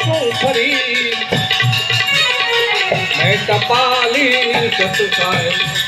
ફરી મેં ટપાલી સત સાહેબ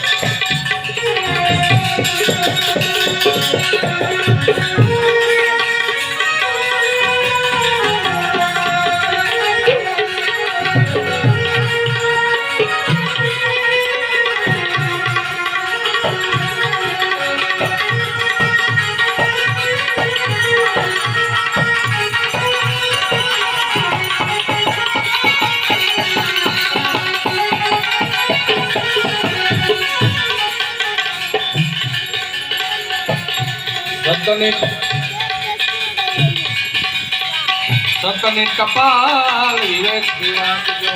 સંતને કપાલ વિવેક રાખજો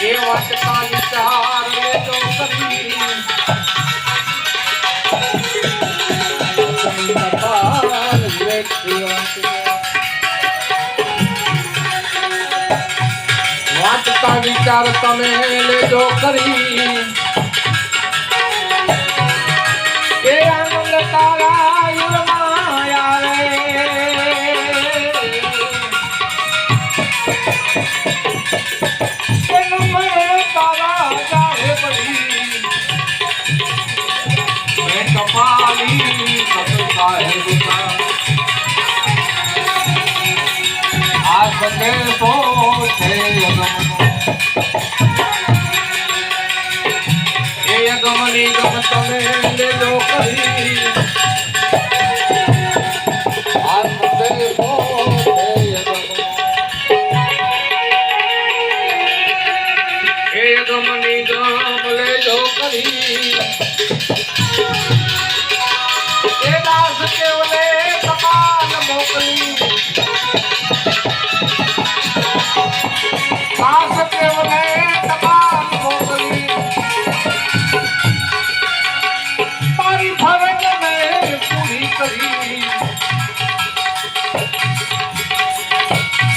એ વાતના વિચાર લેજો કરી સંતને કપાલ વિવેક રાખજો વાતના વિચાર તમે લેજો કરી એ આનંદ તારા યુગમાં આવે એનું મને તારા જાહે પડી મેં કપાલી સત સાહેબ આ સંદેશો છે ગમની ગમ તમે લેજો કરી આ સંદેશો એ ગમની ગમ લેજો કરી એ દાસ કેવલે કપાલ મોકલી દાસ કેવલે કપાલ મોકલી તારી ફરજ મેં પૂરી કરી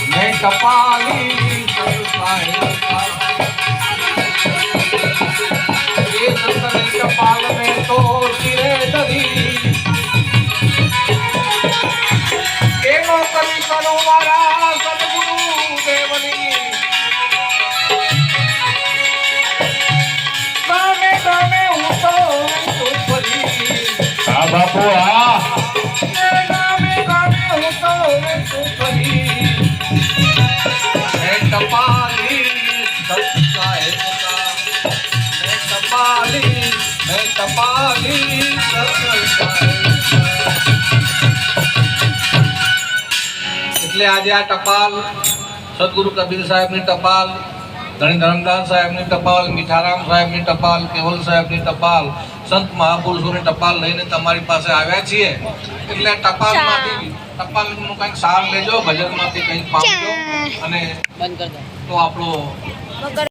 મેં કપાલી એ સંતની કપાલ મેં તો સિરે ધરી એનો કરી કરો મારા સદગુરુ દેવની ગામે ગામે હું તો બાપુ હા ગામે ગામે હું તો ફરી મેં ટપાલી સત સાહેબ મેં ટપાલી સત સાહેબ એટલે આજે આ ટપાલ સદગુરુ કબીર સાહેબની ટપાલ ધણી ધરમદાસ સાહેબની ટપાલ મીઠારામ સાહેબની ટપાલ કેવલ સાહેબની ટપાલ સંત મહાપુરુષોની ટપાલ લઈને તમારી પાસે આવ્યા છીએ એટલે ટપાલમાંથી ટપાલનું કંઈક સાર લેજો ભજનમાંથી કંઈક પામજો અને તો આપણો